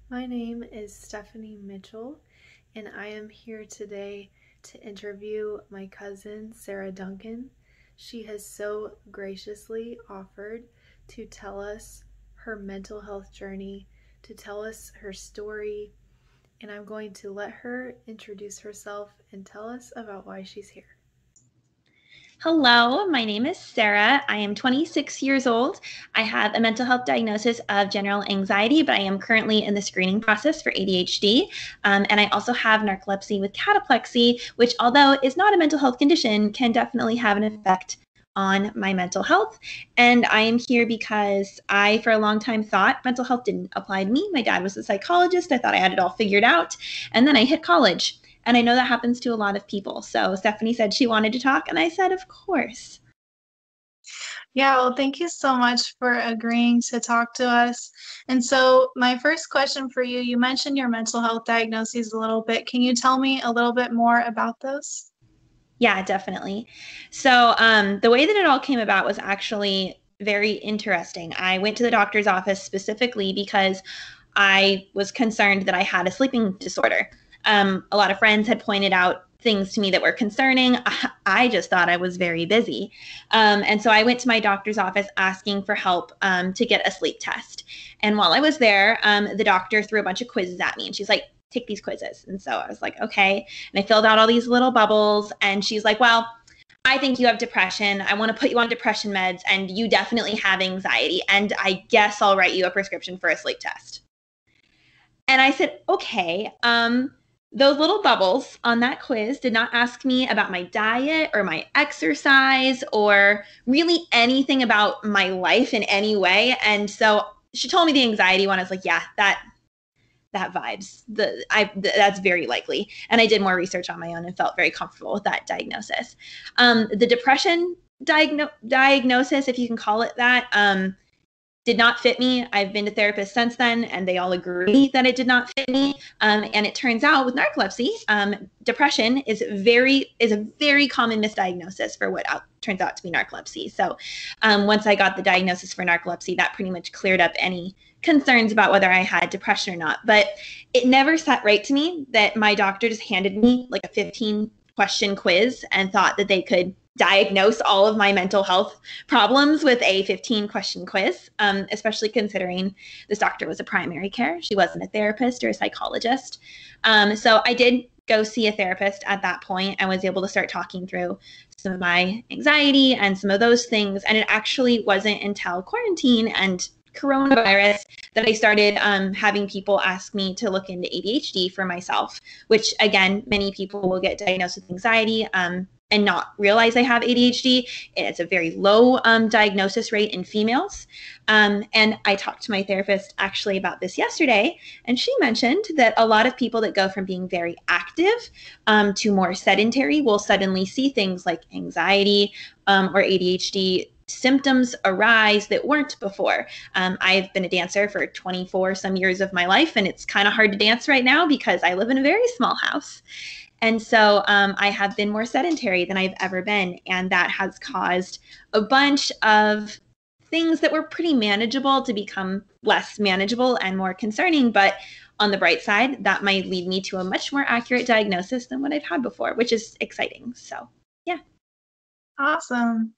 My name is Stephanie Mitchell, and I am here today to interview my cousin, Sara Duncan. She has so graciously offered to tell us her mental health journey, to tell us her story, and I'm going to let her introduce herself and tell us about why she's here. Hello, my name is Sarah. I am 26 years old. I have a mental health diagnosis of general anxiety, but I am currently in the screening process for ADHD. And I also have narcolepsy with cataplexy, which, although is not a mental health condition, can definitely have an effect on my mental health. And I am here because I, for a long time, thought mental health didn't apply to me. My dad was a psychologist. I thought I had it all figured out. And then I hit college. And I know that happens to a lot of people. So Stephanie said she wanted to talk, and I said, of course. Yeah, well, thank you so much for agreeing to talk to us. And so, my first question for you, you mentioned your mental health diagnoses a little bit. Can you tell me a little bit more about those? Yeah, definitely. So the way that it all came about was actually very interesting. I went to the doctor's office specifically because I was concerned that I had a sleeping disorder. A lot of friends had pointed out things to me that were concerning. I just thought I was very busy. And so I went to my doctor's office asking for help to get a sleep test. And while I was there, the doctor threw a bunch of quizzes at me. And she's like, take these quizzes. And so I was like, okay. And I filled out all these little bubbles. And she's like, well, I think you have depression. I want to put you on depression meds, and you definitely have anxiety. And I guess I'll write you a prescription for a sleep test. And I said, okay. Those little bubbles on that quiz did not ask me about my diet or my exercise or really anything about my life in any way. And so she told me the anxiety one. I was like, yeah, that vibes. That's very likely. And I did more research on my own and felt very comfortable with that diagnosis. The depression diagnosis, if you can call it that, did not fit me. I've been to therapists since then, and they all agree that it did not fit me. And it turns out with narcolepsy, depression is a very common misdiagnosis for what turns out to be narcolepsy. So once I got the diagnosis for narcolepsy, that pretty much cleared up any concerns about whether I had depression or not. But it never sat right to me that my doctor just handed me like a 15-question quiz and thought that they could diagnose all of my mental health problems with a 15-question quiz, especially considering this doctor was a primary care. She wasn't a therapist or a psychologist. So I did go see a therapist at that point and was able to start talking through some of my anxiety and some of those things. And it actually wasn't until quarantine and coronavirus that I started having people ask me to look into ADHD for myself, which again, many people will get diagnosed with anxiety and not realize they have ADHD. It's a very low diagnosis rate in females. And I talked to my therapist actually about this yesterday, and she mentioned that a lot of people that go from being very active to more sedentary will suddenly see things like anxiety or ADHD symptoms arise that weren't before. I've been a dancer for 24 some years of my life, and it's kind of hard to dance right now because I live in a very small house. And so I have been more sedentary than I've ever been. And that has caused a bunch of things that were pretty manageable to become less manageable and more concerning. But on the bright side, that might lead me to a much more accurate diagnosis than what I've had before, which is exciting. So, yeah. Awesome.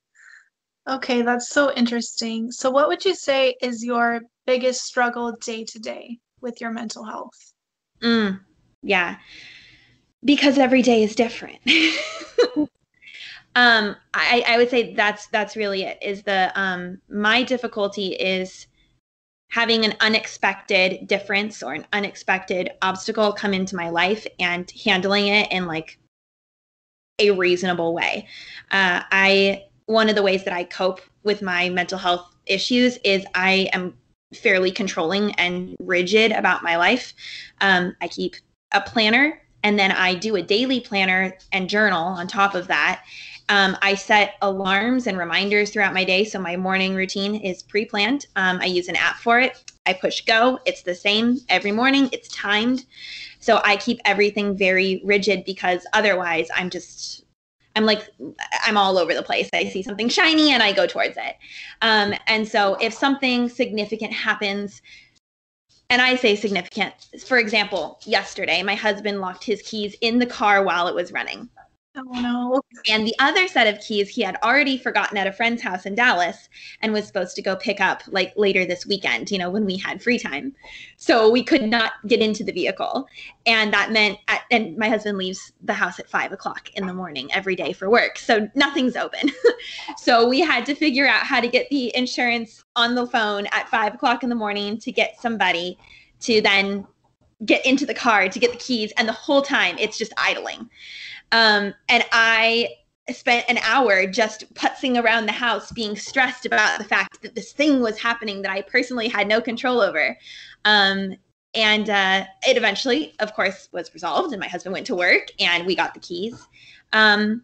Okay, that's so interesting. So, what would you say is your biggest struggle day to day with your mental health? Yeah. Because every day is different. I would say that's really it. Is the my difficulty is having an unexpected difference or an unexpected obstacle come into my life and handling it in like a reasonable way. I One of the ways that I cope with my mental health issues is I am fairly controlling and rigid about my life. I keep a planner, and then I do a daily planner and journal on top of that. I set alarms and reminders throughout my day. So my morning routine is pre planned. I use an app for it. I push go. It's the same every morning, it's timed. So I keep everything very rigid because otherwise I'm all over the place. I see something shiny and I go towards it. And so if something significant happens, And I say significant. For example, yesterday, my husband locked his keys in the car while it was running. Oh no. And the other set of keys he had already forgotten at a friend's house in Dallas and was supposed to go pick up like later this weekend, when we had free time. So we could not get into the vehicle. And that meant, and my husband leaves the house at 5:00 in the morning every day for work. So nothing's open. So we had to figure out how to get the insurance on the phone at 5:00 in the morning to get somebody to then get into the car to get the keys. And the whole time it's just idling. And I spent an hour just putzing around the house being stressed about the fact that this thing was happening that I personally had no control over. And it eventually, of course, was resolved, and my husband went to work and we got the keys. And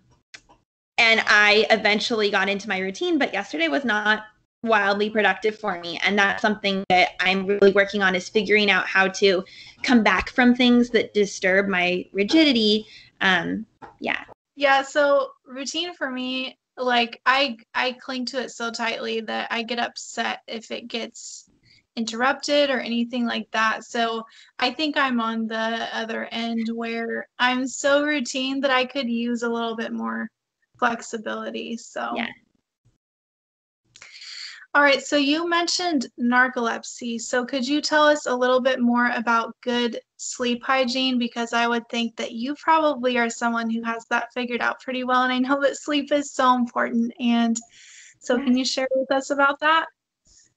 I eventually got into my routine, but yesterday was not wildly productive for me. And that's something that I'm really working on, is figuring out how to come back from things that disturb my rigidity. Yeah, so routine for me, like I cling to it so tightly that I get upset if it gets interrupted or anything like that. So I think I'm on the other end where I'm so routine that I could use a little bit more flexibility. So Yeah. All right, so you mentioned narcolepsy. So could you tell us a little bit more about good sleep hygiene? Because I would think that you probably are someone who has that figured out pretty well. And I know that sleep is so important. And so can you share with us about that?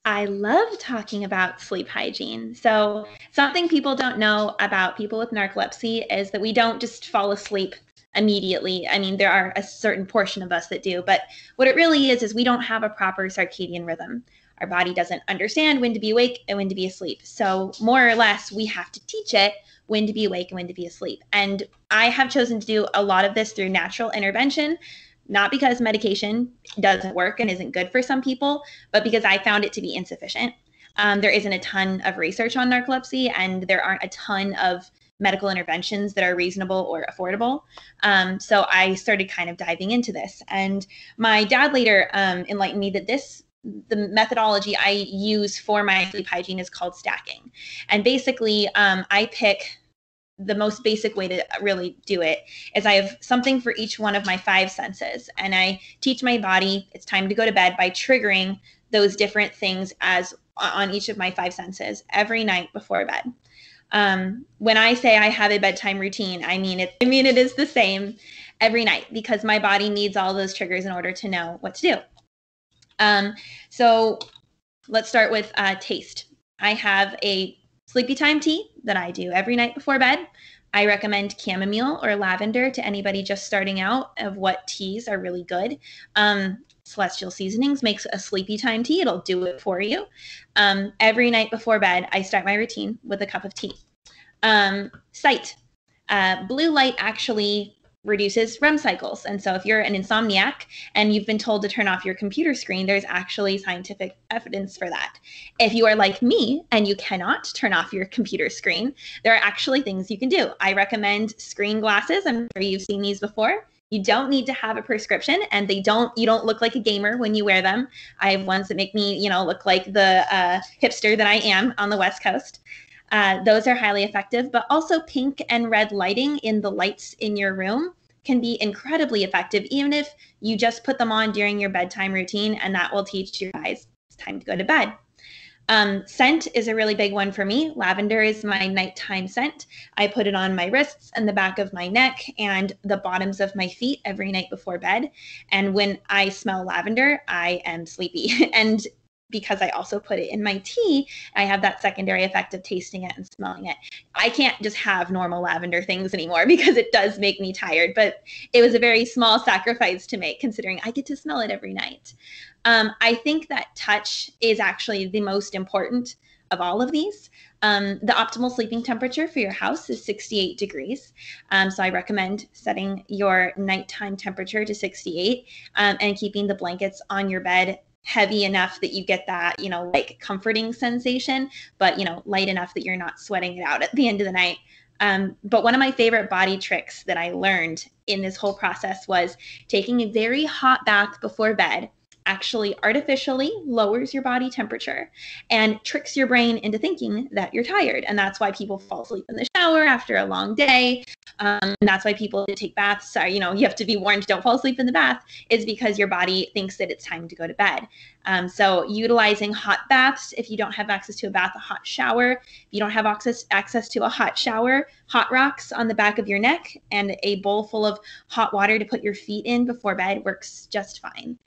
I love talking about sleep hygiene. So something people don't know about people with narcolepsy is that we don't just fall asleep immediately. I mean, there are a certain portion of us that do, but what it really is we don't have a proper circadian rhythm. Our body doesn't understand when to be awake and when to be asleep. So more or less, we have to teach it when to be awake and when to be asleep. And I have chosen to do a lot of this through natural intervention, not because medication doesn't work and isn't good for some people, but because I found it to be insufficient. There isn't a ton of research on narcolepsy, and there aren't a ton of medical interventions that are reasonable or affordable. So I started kind of diving into this. And my dad later enlightened me that the methodology I use for my sleep hygiene is called stacking. And basically, I pick the most basic way to really do it is I have something for each one of my 5 senses. And I teach my body it's time to go to bed by triggering those different things as on each of my 5 senses every night before bed. When I say I have a bedtime routine, I mean it is the same every night because my body needs all those triggers in order to know what to do. So let's start with taste. I have a sleepy time tea that I do every night before bed. I recommend chamomile or lavender to anybody just starting out of what teas are really good. Celestial Seasonings makes a sleepy time tea. It'll do it for you. Every night before bed, I start my routine with a cup of tea. Sight. Blue light actually reduces REM cycles. And so if you're an insomniac and you've been told to turn off your computer screen, there's actually scientific evidence for that. If you are like me and you cannot turn off your computer screen, there are actually things you can do. I recommend screen glasses. I'm sure you've seen these before. You don't need to have a prescription, and you don't look like a gamer when you wear them. I have ones that make me, look like the hipster that I am on the West Coast. Those are highly effective, but also pink and red lighting in the lights in your room can be incredibly effective, even if you just put them on during your bedtime routine, and that will teach your eyes it's time to go to bed. Scent is a really big one for me. Lavender is my nighttime scent. I put it on my wrists and the back of my neck and the bottoms of my feet every night before bed. And when I smell lavender, I am sleepy. And because I also put it in my tea, I have that secondary effect of tasting it and smelling it. I can't just have normal lavender things anymore because it does make me tired, but it was a very small sacrifice to make considering I get to smell it every night. I think that touch is actually the most important of all of these. The optimal sleeping temperature for your house is 68 degrees. So I recommend setting your nighttime temperature to 68 and keeping the blankets on your bed heavy enough that you get that, like comforting sensation, but, light enough that you're not sweating it out at the end of the night. But one of my favorite body tricks that I learned in this whole process was taking a very hot bath before bed actually artificially lowers your body temperature and tricks your brain into thinking that you're tired. And that's why people fall asleep in the shower after a long day. And that's why people take baths. You have to be warned, don't fall asleep in the bath, is because your body thinks that it's time to go to bed. So utilizing hot baths, if you don't have access to a bath, a hot shower. If you don't have access to a hot shower, hot rocks on the back of your neck and a bowl full of hot water to put your feet in before bed works just fine.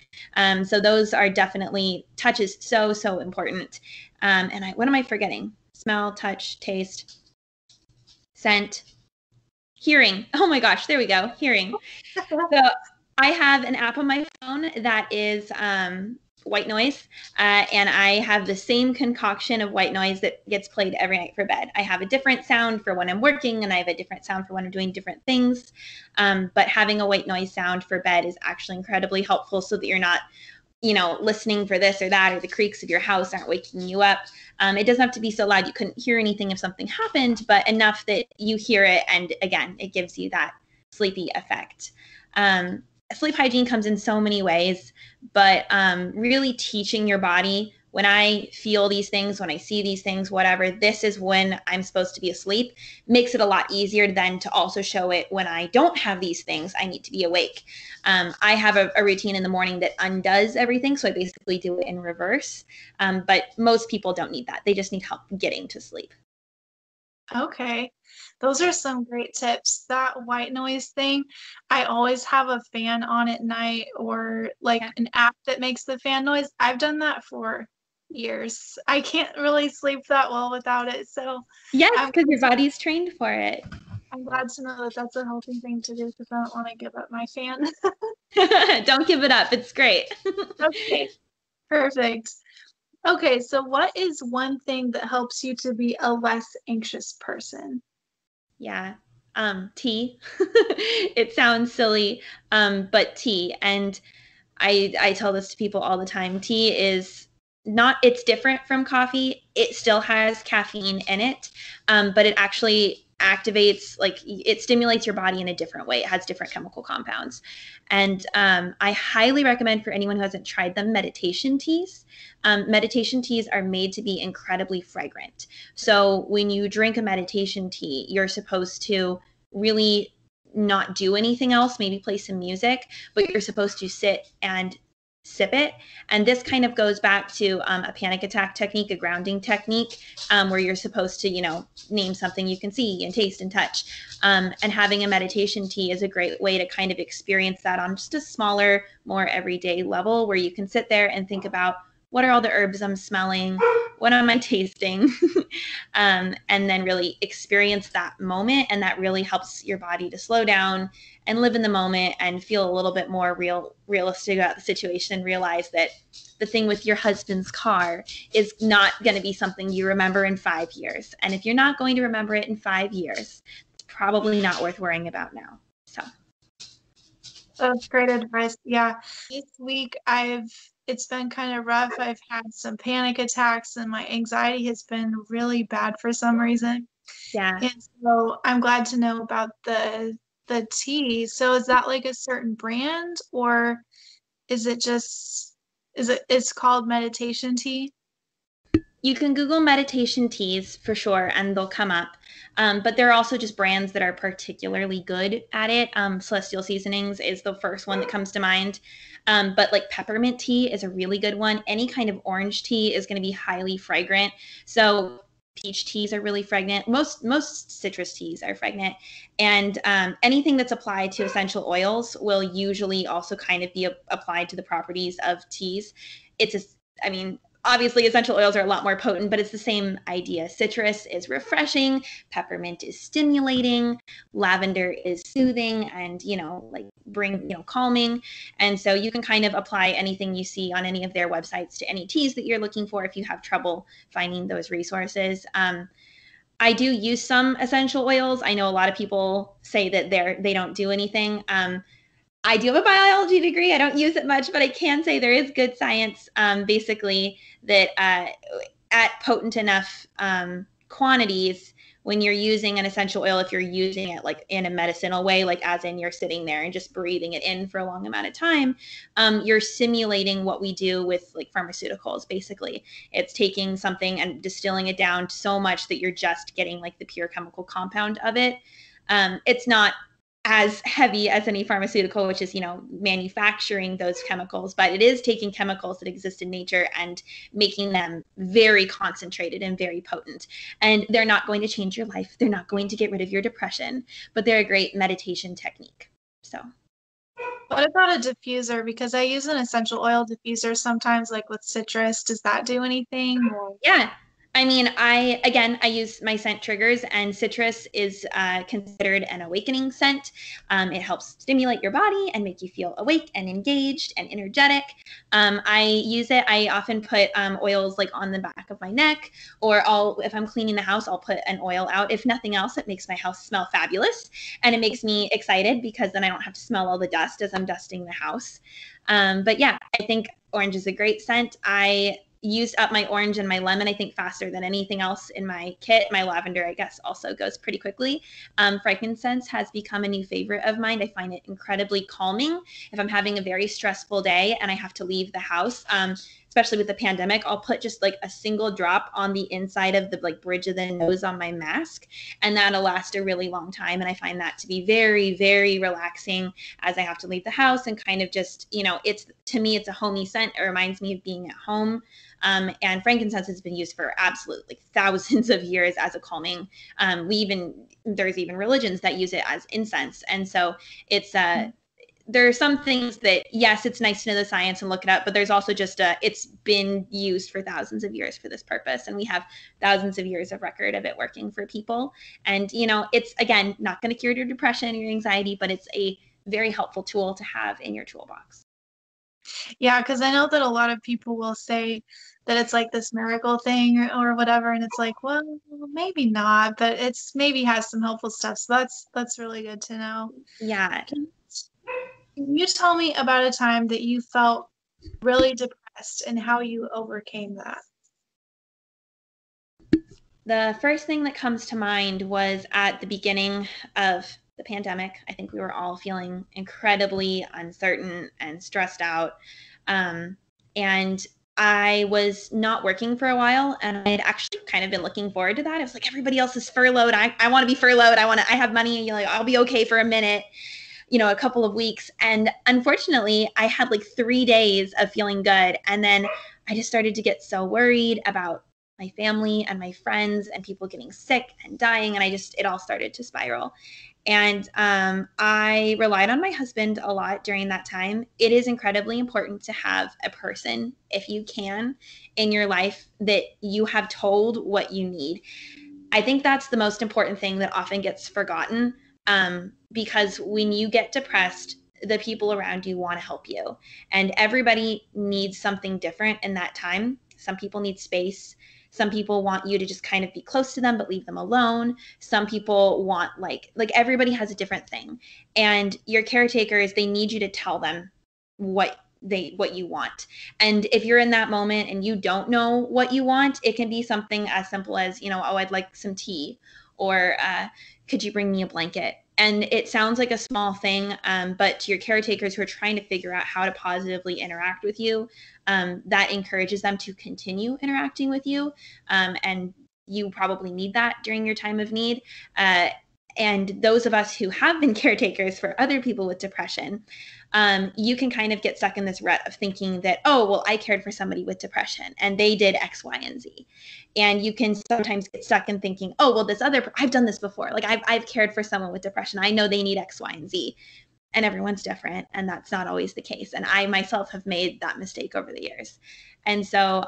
So those are definitely touches, so important. And what am I forgetting? Smell, touch, taste, scent, hearing. Oh my gosh, there we go, hearing. So I have an app on my phone that is white noise, and I have the same concoction of white noise that gets played every night for bed. I have a different sound for when I'm working, and I have a different sound for when I'm doing different things. But having a white noise sound for bed is actually incredibly helpful so that you're not, listening for this or that, or the creaks of your house aren't waking you up. It doesn't have to be so loud you couldn't hear anything if something happened, but enough that you hear it, and again, it gives you that sleepy effect. Sleep hygiene comes in so many ways, but really teaching your body, when I feel these things, when I see these things, whatever, this is when I'm supposed to be asleep, makes it a lot easier then to also show it when I don't have these things, I need to be awake. I have a routine in the morning that undoes everything, so I basically do it in reverse. But most people don't need that. They just need help getting to sleep. Okay. Those are some great tips. That white noise thing, I always have a fan on at night, or like an app that makes the fan noise. I've done that for years. I can't really sleep that well without it. So yes, because your body's trained for it. I'm glad to know that that's a healthy thing to do, because I don't want to give up my fan. Don't give it up. It's great. Okay, perfect. Okay, so what is one thing that helps you to be a less anxious person? Yeah. Tea. It sounds silly, but tea. And I tell this to people all the time. Tea is it's different from coffee. It still has caffeine in it, but it actually activates, it stimulates your body in a different way. It has different chemical compounds. And I highly recommend, for anyone who hasn't tried them, meditation teas. Meditation teas are made to be incredibly fragrant. So when you drink a meditation tea, you're supposed to really not do anything else, maybe play some music, but you're supposed to sit and sip it. And this kind of goes back to a panic attack technique, a grounding technique, where you're supposed to, name something you can see and taste and touch. And having a meditation tea is a great way to kind of experience that on just a smaller, more everyday level, where you can sit there and think about, what are all the herbs I'm smelling? What am I tasting? And then really experience that moment. And that really helps your body to slow down and live in the moment and feel a little bit more realistic about the situation, and realize that the thing with your husband's car is not going to be something you remember in 5 years. And if you're not going to remember it in 5 years, it's probably not worth worrying about now. So That's great advice. Yeah. This week it's been kind of rough. I've had some panic attacks, and my anxiety has been really bad for some reason. yeah. And so I'm glad to know about the tea. So is that like a certain brand, or is it just it's called meditation tea? You can Google meditation teas for sure, and they'll come up. But there are also just brands that are particularly good at it. Celestial Seasonings is the first one that comes to mind. But like peppermint tea is a really good one. Any kind of orange tea is going to be highly fragrant. So peach teas are really fragrant. Most citrus teas are fragrant. And anything that's applied to essential oils will usually also kind of be applied to the properties of teas. Obviously, essential oils are a lot more potent, but it's the same idea. Citrus is refreshing, peppermint is stimulating, lavender is soothing and, calming. And so you can kind of apply anything you see on any of their websites to any teas that you're looking for if you have trouble finding those resources. I do use some essential oils. I know a lot of people say that they don't do anything. I do have a biology degree. I don't use it much, but I can say there is good science, basically, that at potent enough quantities when you're using an essential oil, if you're using it like in a medicinal way, like as in you're sitting there and just breathing it in for a long amount of time, you're simulating what we do with like pharmaceuticals. Basically, it's taking something and distilling it down so much that you're just getting like the pure chemical compound of it. It's not as heavy as any pharmaceutical, which is, manufacturing those chemicals, but it is taking chemicals that exist in nature and making them very concentrated and very potent. And they're not going to change your life. They're not going to get rid of your depression, but they're a great meditation technique. So. What about a diffuser? Because I use an essential oil diffuser sometimes, like with citrus. Does that do anything? Yeah. I mean, I use my scent triggers, and citrus is considered an awakening scent. It helps stimulate your body and make you feel awake and engaged and energetic. I use it. I often put oils like on the back of my neck, or if I'm cleaning the house, I'll put an oil out. If nothing else, it makes my house smell fabulous, and it makes me excited because then I don't have to smell all the dust as I'm dusting the house. But yeah, I think orange is a great scent. I used up my orange and my lemon, I think, faster than anything else in my kit. My lavender, I guess, also goes pretty quickly. Frankincense has become a new favorite of mine. I find it incredibly calming. If I'm having a very stressful day and I have to leave the house, especially with the pandemic, I'll put just like a single drop on the inside of the like bridge of the nose on my mask, and that'll last a really long time. And I find that to be very, very relaxing as I have to leave the house, and kind of just, to me, it's a homey scent. It reminds me of being at home. And frankincense has been used for absolutely thousands of years as a calming. There's even religions that use it as incense. And so there are some things that, yes, it's nice to know the science and look it up, but there's also just it's been used for thousands of years for this purpose. And we have thousands of years of record of it working for people. And, it's, again, not going to cure your depression or your anxiety, but it's a very helpful tool to have in your toolbox. Yeah, because I know that a lot of people will say that it's like this miracle thing or whatever, and it's like, well, maybe not, but it's maybe has some helpful stuff. So that's really good to know. Yeah. Can you tell me about a time that you felt really depressed and how you overcame that? The first thing that comes to mind was at the beginning of the pandemic. I think we were all feeling incredibly uncertain and stressed out. And I was not working for a while, and I had actually kind of been looking forward to that. It was like, everybody else is furloughed. I want to be furloughed. I have money. I'll be okay for a minute, a couple of weeks. And unfortunately, I had like 3 days of feeling good. And then I just started to get so worried about my family and my friends and people getting sick and dying. And it all started to spiral. And I relied on my husband a lot during that time. It is incredibly important to have a person, if you can, in your life that you have told what you need. I think that's the most important thing that often gets forgotten, because when you get depressed, the people around you want to help you. And everybody needs something different in that time. Some people need space. Some people want you to just kind of be close to them, but leave them alone. Some people want like everybody has a different thing. And your caretakers, they need you to tell them what you want. And if you're in that moment and you don't know what you want, it can be something as simple as, oh, I'd like some tea, or could you bring me a blanket? And it sounds like a small thing, but to your caretakers who are trying to figure out how to positively interact with you, that encourages them to continue interacting with you. And you probably need that during your time of need. And those of us who have been caretakers for other people with depression, you can kind of get stuck in this rut of thinking that, oh, well, I cared for somebody with depression and they did X, Y, and Z. And you can sometimes get stuck in thinking, oh, well, I've done this before. Like I've cared for someone with depression. I know they need X, Y, and Z. And everyone's different. And that's not always the case. And I myself have made that mistake over the years. And so,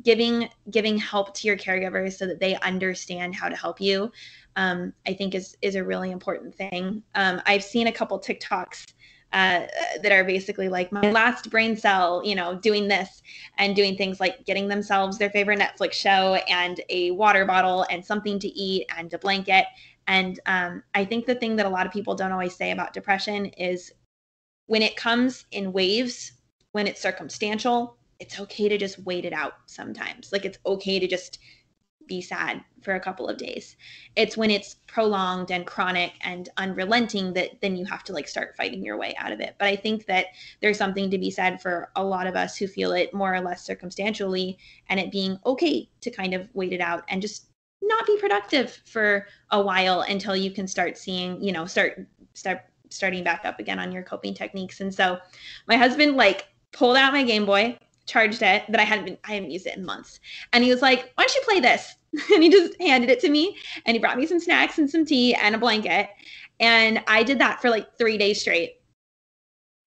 giving help to your caregivers so that they understand how to help you, I think is a really important thing. I've seen a couple TikToks that are basically like, my last brain cell, doing this and doing things like getting themselves their favorite Netflix show and a water bottle and something to eat and a blanket. And I think the thing that a lot of people don't always say about depression is when it comes in waves, when it's circumstantial, it's okay to just wait it out sometimes. Like it's okay to just be sad for a couple of days. It's when it's prolonged and chronic and unrelenting that then you have to like start fighting your way out of it. But I think that there's something to be said for a lot of us who feel it more or less circumstantially, and it being okay to kind of wait it out and just not be productive for a while until you can start seeing, you know, starting back up again on your coping techniques. And so my husband like pulled out my Game Boy, charged it, that I hadn't used it in months. And he was like, why don't you play this? And he just handed it to me, and he brought me some snacks and some tea and a blanket. And I did that for like 3 days straight.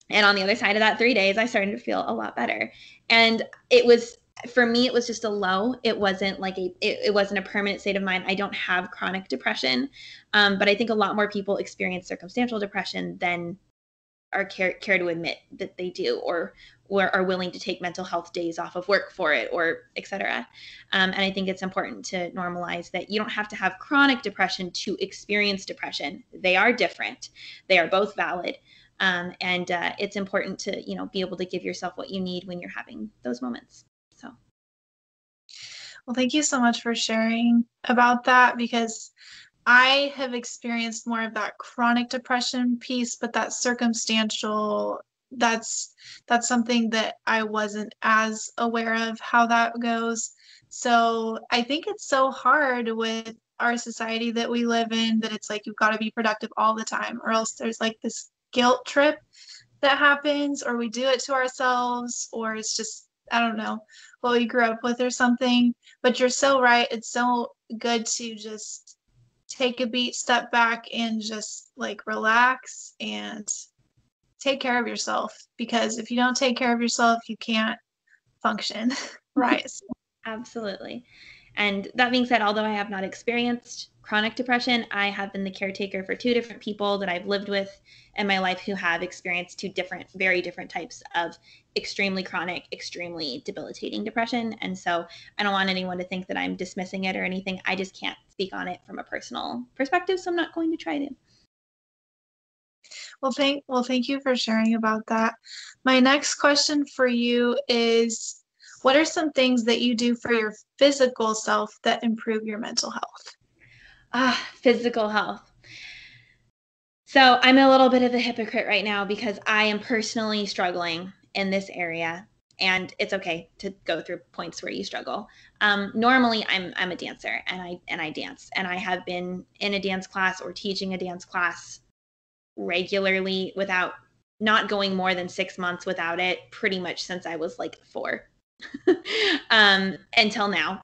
And on the other side of that 3 days, I started to feel a lot better. And it was, for me, it was just a low. It wasn't like it wasn't a permanent state of mind. I don't have chronic depression. But I think a lot more people experience circumstantial depression than are care to admit that they do, or are willing to take mental health days off of work for it, or et cetera. And I think it's important to normalize that you don't have to have chronic depression to experience depression. They are different. They are both valid. And it's important to, you know, be able to give yourself what you need when you're having those moments. So. Well, thank you so much for sharing about that, because I have experienced more of that chronic depression piece, but that circumstantial, that's something that I wasn't as aware of how that goes. So I think it's so hard with our society that we live in, that it's like you've got to be productive all the time, or else there's like this guilt trip that happens, or we do it to ourselves, or it's just, I don't know, what we grew up with or something. But you're so right. It's so good to just take a beat, step back, and just like relax and take care of yourself, because if you don't take care of yourself, you can't function. Right. Absolutely. And that being said, although I have not experienced chronic depression, I have been the caretaker for 2 different people that I've lived with in my life who have experienced 2 different, very different types of extremely chronic, extremely debilitating depression. And so I don't want anyone to think that I'm dismissing it or anything. I just can't speak on it from a personal perspective, so I'm not going to try to. Well, thank you for sharing about that. My next question for you is, what are some things that you do for your physical self that improve your mental health? Physical health. So I'm a little bit of a hypocrite right now because I am personally struggling in this area, and it's okay to go through points where you struggle. Normally I'm a dancer, and I dance, and I have been in a dance class or teaching a dance class regularly without not going more than 6 months without it, pretty much since I was like 4 until now.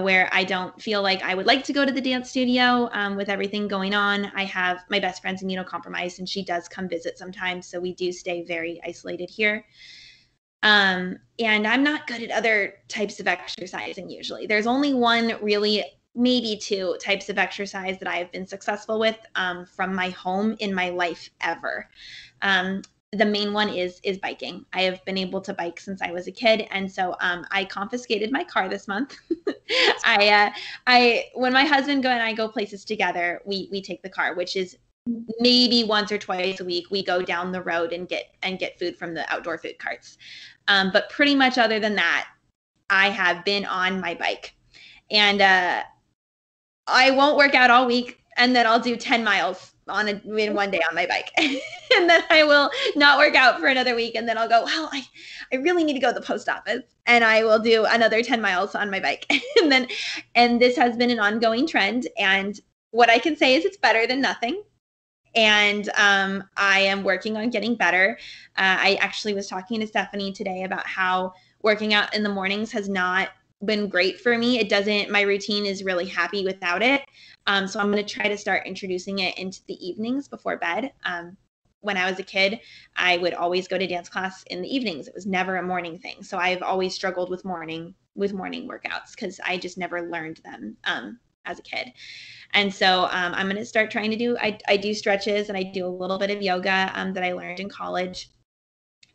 Where I don't feel like I would like to go to the dance studio with everything going on. I have my best friend's immunocompromised, and she does come visit sometimes, so we do stay very isolated here. And I'm not good at other types of exercising usually. There's only one, really maybe 2 types of exercise that I have been successful with from my home in my life ever. The main one is biking. I have been able to bike since I was a kid, and so I confiscated my car this month. When my husband and I go places together, we take the car, which is maybe once or twice a week. We go down the road and get food from the outdoor food carts. But pretty much other than that, I have been on my bike, and I won't work out all week, and then I'll do 10 miles in one day on my bike. And then I will not work out for another week, and then I'll go, well, I really need to go to the post office, and I will do another 10 miles on my bike. And this has been an ongoing trend, and what I can say is it's better than nothing. And I am working on getting better. I actually was talking to Stephanie today about how working out in the mornings has not been great for me. My routine is really happy without it. So I'm going to try to start introducing it into the evenings before bed. When I was a kid, I would always go to dance class in the evenings. It was never a morning thing. So I've always struggled with morning workouts because I just never learned them as a kid. And so I'm going to start trying to do, I do stretches, and I do a little bit of yoga that I learned in college.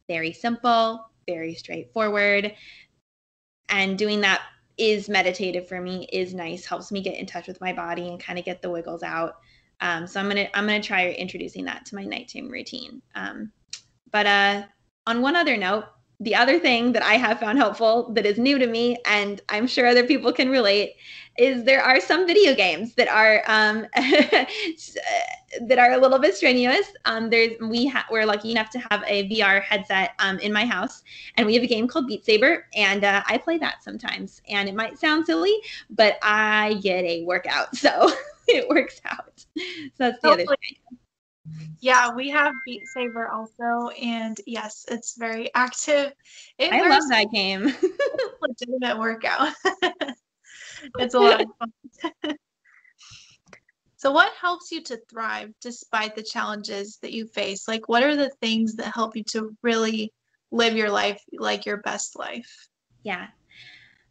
Very simple, very straightforward. And doing that is meditative for me, is nice, helps me get in touch with my body and kind of get the wiggles out. So I'm gonna try introducing that to my nighttime routine. But on one other note, the other thing that I have found helpful that is new to me, and I'm sure other people can relate, is there are some video games that are that are a little bit strenuous. We're lucky enough to have a VR headset in my house, and we have a game called Beat Saber, and I play that sometimes. And it might sound silly, but I get a workout, so it works out. So that's the other thing. Yeah, we have Beat Saber also, and yes, it's very active. I love that game. It's a legitimate workout. It's a lot of fun. So what helps you to thrive despite the challenges that you face? Like, what are the things that help you to really live your life like your best life? Yeah.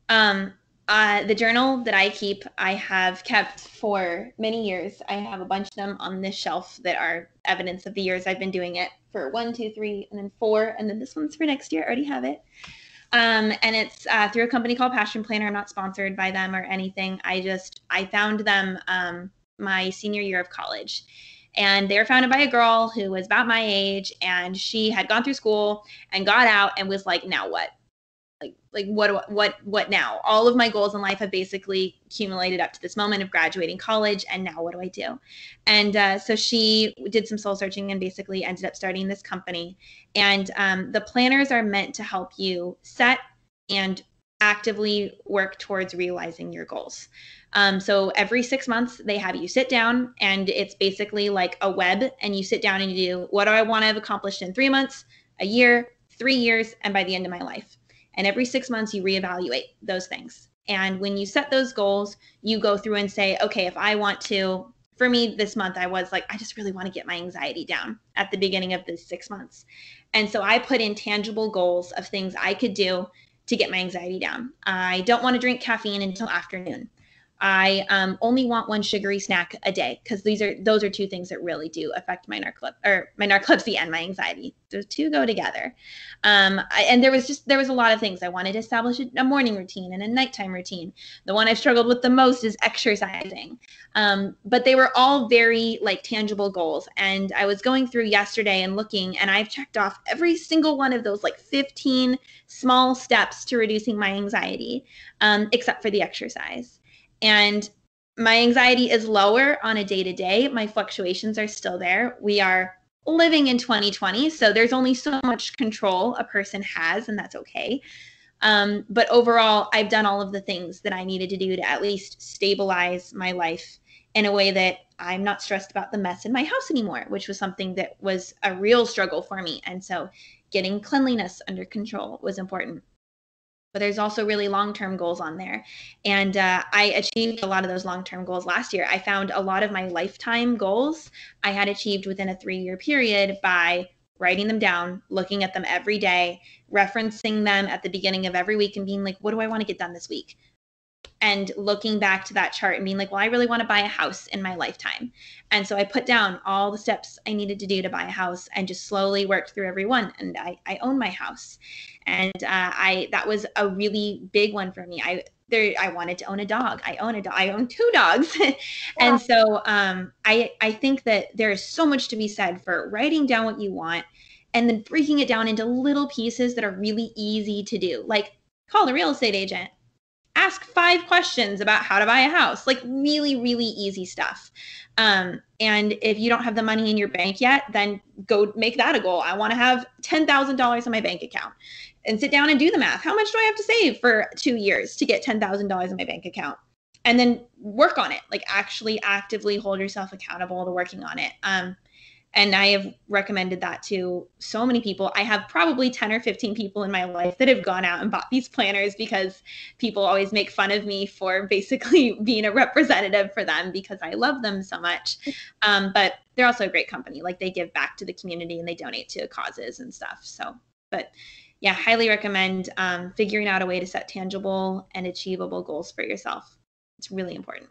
The journal that I keep, I have kept for many years. I have a bunch of them on this shelf that are evidence of the years I've been doing it, for 1, 2, 3, and then 4. And then this one's for next year. I already have it. And it's through a company called Passion Planner. I'm not sponsored by them or anything. I found them my senior year of college. And they were founded by a girl who was about my age, and she had gone through school and got out and was like, now what? Like what now? All of my goals in life have basically accumulated up to this moment of graduating college, and now what do I do? And so she did some soul searching and basically ended up starting this company. And the planners are meant to help you set and actively work towards realizing your goals. So every 6 months they have you sit down, and it's basically like a web, and you sit down and you do, what do I want to have accomplished in 3 months, a year, 3 years, and by the end of my life. And every 6 months you reevaluate those things. And when you set those goals, you go through and say, okay, if I want to, for me this month, I was like, I just really want to get my anxiety down at the beginning of the 6 months. And so I put in tangible goals of things I could do to get my anxiety down. I don't want to drink caffeine until afternoon. I only want one sugary snack a day, because those are two things that really do affect my narcolepsy and my anxiety. Those two go together. And there was a lot of things. I wanted to establish a morning routine and a nighttime routine. The one I've struggled with the most is exercising. But they were all very like tangible goals. And I was going through yesterday and looking, and I've checked off every single one of those like 15 small steps to reducing my anxiety, except for the exercise. And my anxiety is lower on a day-to-day. My fluctuations are still there. We are living in 2020, so there's only so much control a person has, and that's okay. But overall, I've done all of the things that I needed to do to at least stabilize my life in a way that I'm not stressed about the mess in my house anymore, which was something that was a real struggle for me. And so getting cleanliness under control was important. But there's also really long-term goals on there. And I achieved a lot of those long-term goals last year. I found a lot of my lifetime goals I had achieved within a 3-year period by writing them down, looking at them every day, referencing them at the beginning of every week and being like, what do I want to get done this week? And looking back to that chart and being like, well, I really want to buy a house in my lifetime. And so I put down all the steps I needed to do to buy a house and just slowly worked through every one. And I own my house. And that was a really big one for me. I wanted to own a dog. I own 2 dogs. And so I think that there is so much to be said for writing down what you want and then breaking it down into little pieces that are really easy to do. Like, call the real estate agent. Ask 5 questions about how to buy a house, like really, really easy stuff. And if you don't have the money in your bank yet, then go make that a goal. I want to have $10,000 in my bank account, and sit down and do the math. How much do I have to save for 2 years to get $10,000 in my bank account? And then work on it, like actually actively hold yourself accountable to working on it. And I have recommended that to so many people. I have probably 10 or 15 people in my life that have gone out and bought these planners because people always make fun of me for basically being a representative for them because I love them so much. But they're also a great company. Like, they give back to the community and they donate to causes and stuff. So, but yeah, highly recommend figuring out a way to set tangible and achievable goals for yourself. It's really important.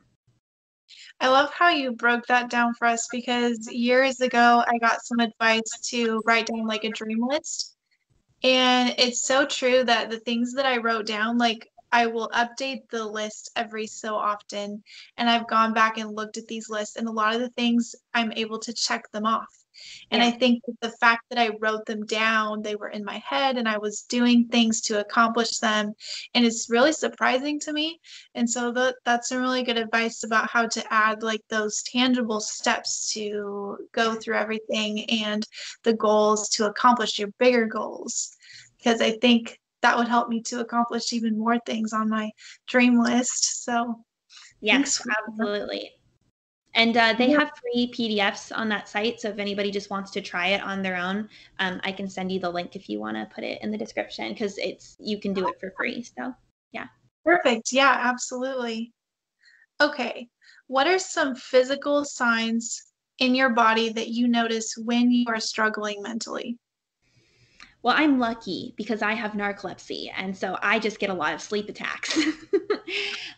I love how you broke that down for us, because years ago I got some advice to write down like a dream list. And it's so true that the things that I wrote down, like, I will update the list every so often. And I've gone back and looked at these lists, and a lot of the things I'm able to check them off. And I think that the fact that I wrote them down, they were in my head and I was doing things to accomplish them. And it's really surprising to me. And so that's some really good advice about how to add like those tangible steps to go through everything and the goals to accomplish your bigger goals. Because I think that would help me to accomplish even more things on my dream list. So yes, thanks. absolutely. And they have free PDFs on that site. So if anybody just wants to try it on their own, I can send you the link if you want to put it in the description, because you can do it for free. So yeah. Perfect. Yeah, absolutely. Okay. What are some physical signs in your body that you notice when you are struggling mentally? Well, I'm lucky because I have narcolepsy, and so I just get a lot of sleep attacks.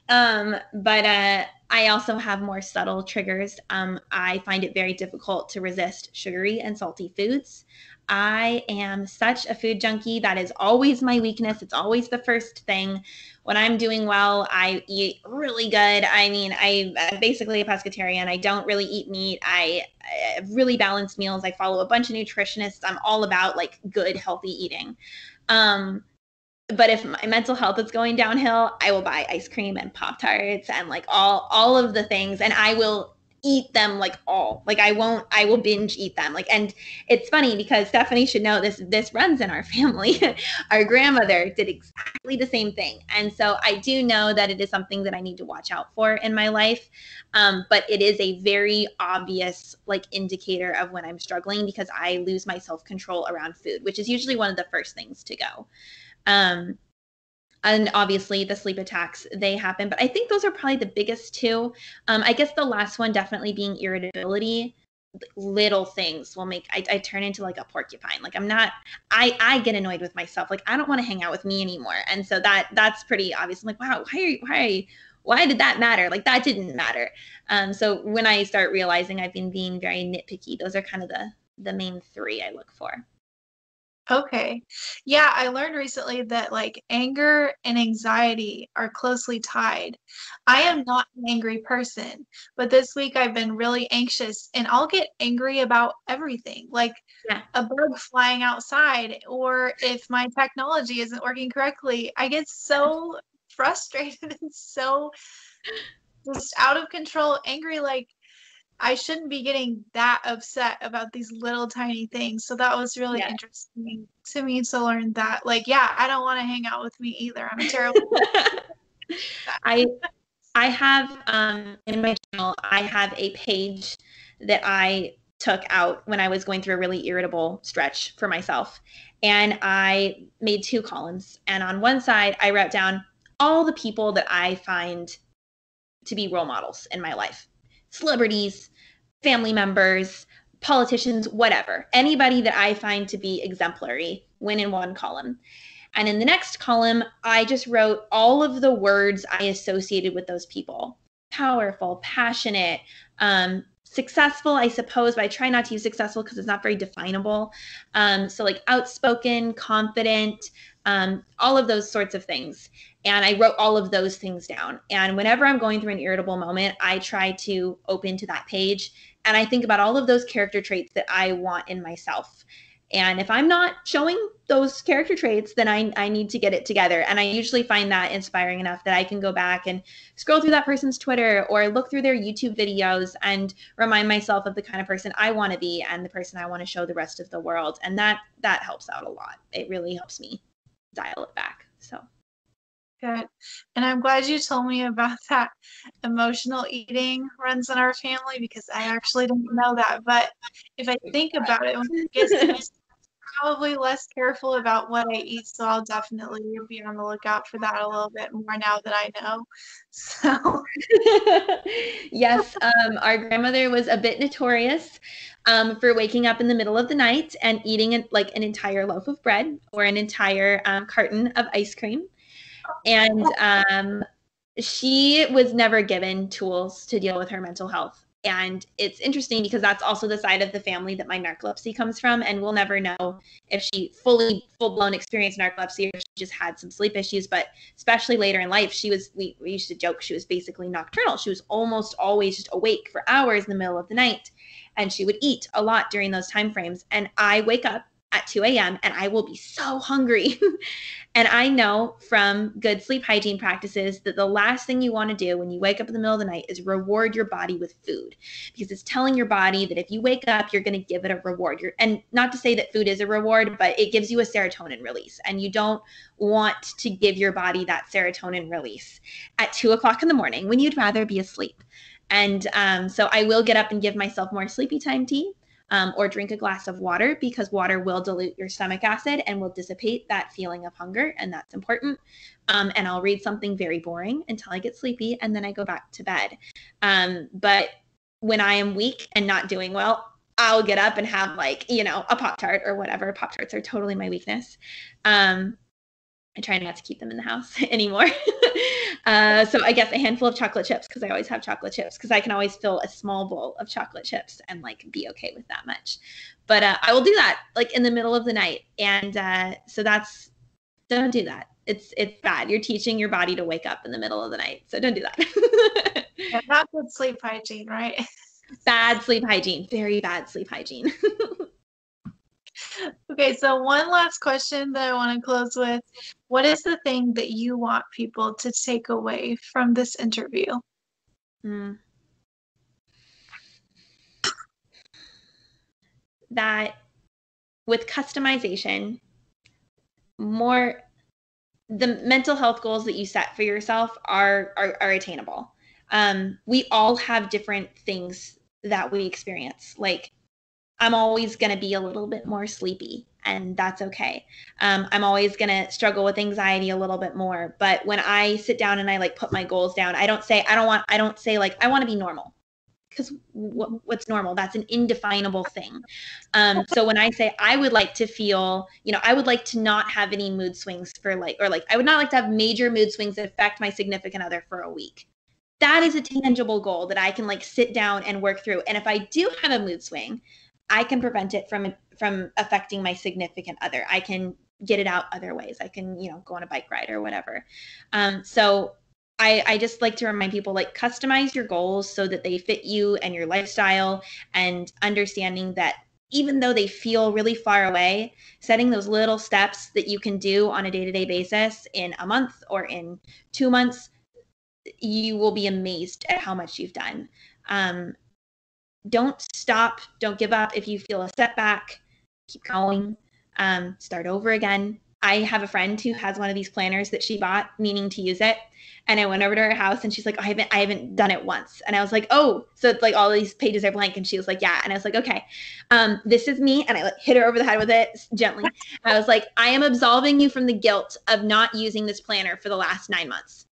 But I also have more subtle triggers. I find it very difficult to resist sugary and salty foods. I am such a food junkie. That is always my weakness. It's always the first thing. When I'm doing well, I eat really good. I mean, I'm basically a pescatarian. I don't really eat meat. I have really balanced meals. I follow a bunch of nutritionists. I'm all about like good, healthy eating. But if my mental health is going downhill, I will buy ice cream and Pop-Tarts and like all of the things, and I will eat them like all. Like I will binge eat them. Like, and it's funny because Stephanie should know this runs in our family. Our grandmother did exactly the same thing. And so I do know that it is something that I need to watch out for in my life. But it is a very obvious like indicator of when I'm struggling, because I lose my self-control around food, which is usually one of the first things to go. And obviously the sleep attacks, they happen, but I think those are probably the biggest two. I guess the last one definitely being irritability. Little things will make I turn into like a porcupine. Like I get annoyed with myself. Like I don't want to hang out with me anymore. And so that's pretty obvious. I'm like, wow, why did that matter? Like that didn't matter. So when I start realizing I've been being very nitpicky, those are kind of the main three I look for. Okay. Yeah, I learned recently that like anger and anxiety are closely tied. I am not an angry person, but this week I've been really anxious and I'll get angry about everything, like Yeah. a bug flying outside, or if my technology isn't working correctly. I get so frustrated and so just out of control, angry, like I shouldn't be getting that upset about these little tiny things. So that was really Yeah. interesting to me to learn that. Like, yeah, I don't want to hang out with me either. I'm a terrible I have in my channel, I have a page that I took out when I was going through a really irritable stretch for myself. And I made 2 columns. And on one side, I wrote down all the people that I find to be role models in my life. Celebrities, family members, politicians, whatever. Anybody that I find to be exemplary went in one column. And in the next column, I just wrote all of the words I associated with those people. Powerful, passionate, successful, I suppose, but I try not to use successful because it's not very definable. So like outspoken, confident, all of those sorts of things. And I wrote all of those things down. And whenever I'm going through an irritable moment, I try to open to that page and I think about all of those character traits that I want in myself. And if I'm not showing those character traits, then I need to get it together. And I usually find that inspiring enough that I can go back and scroll through that person's Twitter or look through their YouTube videos and remind myself of the kind of person I want to be and the person I want to show the rest of the world. And that helps out a lot. It really helps me dial it back. So good. And I'm glad you told me about that emotional eating runs in our family because I actually didn't know that. But if I think about it, when I get probably less careful about what I eat, so I'll definitely be on the lookout for that a little bit more now that I know. So yes, our grandmother was a bit notorious for waking up in the middle of the night and eating like an entire loaf of bread or an entire carton of ice cream. And she was never given tools to deal with her mental health. And it's interesting because that's also the side of the family that my narcolepsy comes from. And we'll never know if she full-blown experienced narcolepsy or she just had some sleep issues. But especially later in life, we used to joke she was basically nocturnal. She was almost always just awake for hours in the middle of the night. And she would eat a lot during those time frames. And I wake up at 2 a.m. and I will be so hungry. And I know from good sleep hygiene practices that the last thing you want to do when you wake up in the middle of the night is reward your body with food, because it's telling your body that if you wake up, you're going to give it a reward. And not to say that food is a reward, but it gives you a serotonin release, and you don't want to give your body that serotonin release at 2 o'clock in the morning when you'd rather be asleep. And so I will get up and give myself more sleepy time tea. Or drink a glass of water, because water will dilute your stomach acid and will dissipate that feeling of hunger, and that's important. And I'll read something very boring until I get sleepy, and then I go back to bed. But when I am weak and not doing well, I'll get up and have a Pop-Tart or whatever. Pop-Tarts are totally my weakness. I try not to keep them in the house anymore. So I guess a handful of chocolate chips, because I always have chocolate chips, because I can always fill a small bowl of chocolate chips and be okay with that much. But I will do that in the middle of the night. And so don't do that. It's bad. You're teaching your body to wake up in the middle of the night. So don't do that. Yeah, not good sleep hygiene, right? Bad sleep hygiene. Very bad sleep hygiene. Okay, so one last question that I want to close with. What is the thing that you want people to take away from this interview? That with customization, the mental health goals that you set for yourself are attainable. We all have different things that we experience. I'm always going to be a little bit more sleepy, and that's okay. I'm always going to struggle with anxiety a little bit more. But when I sit down and I put my goals down, I don't say I want to be normal, because what's normal? That's an indefinable thing. So when I say I would like to feel, I would like to not have any mood swings I would not like to have major mood swings that affect my significant other for a week. That is a tangible goal that I can sit down and work through. And if I do have a mood swing, I can prevent it from affecting my significant other. I can get it out other ways. I can, go on a bike ride or whatever. So I just like to remind people, customize your goals so that they fit you and your lifestyle, and understanding that even though they feel really far away, setting those little steps that you can do on a day-to-day basis in a month or in 2 months, you will be amazed at how much you've done. Don't stop. Don't give up. If you feel a setback, keep going. Start over again. I have a friend who has one of these planners that she bought, meaning to use it. And I went over to her house and she's like, I haven't done it once. And I was like, oh, so it's all these pages are blank. And she was like, yeah. And I was like, okay, this is me. And I hit her over the head with it gently. I was like, I am absolving you from the guilt of not using this planner for the last 9 months.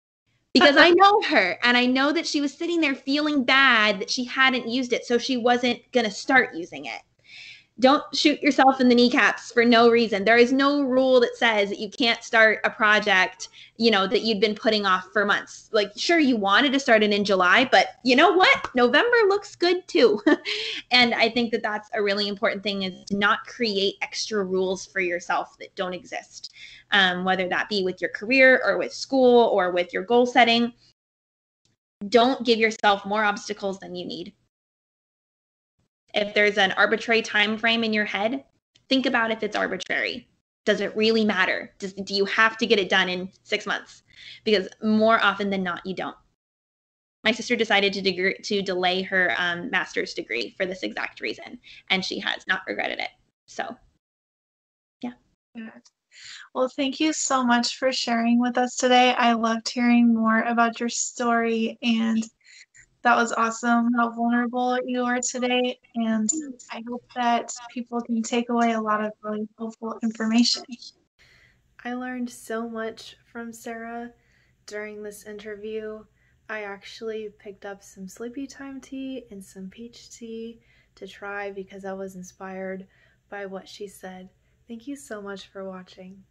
Because I know her, and I know that she was sitting there feeling bad that she hadn't used it, so she wasn't going to start using it. Don't shoot yourself in the kneecaps for no reason. There is no rule that says that you can't start a project, that you'd been putting off for months. Sure, you wanted to start it in July, but you know what? November looks good too. And I think that that's a really important thing, is to not create extra rules for yourself that don't exist. Whether that be with your career or with school or with your goal setting. Don't give yourself more obstacles than you need. If there's an arbitrary time frame in your head, think about if it's arbitrary. Does it really matter? Do you have to get it done in 6 months? Because more often than not, you don't. My sister decided to delay her master's degree for this exact reason, and she has not regretted it. So, yeah. Well, thank you so much for sharing with us today. I loved hearing more about your story, and that was awesome how vulnerable you are today. And I hope that people can take away a lot of really helpful information. I learned so much from Sara during this interview. I actually picked up some sleepy time tea and some peach tea to try because I was inspired by what she said. Thank you so much for watching.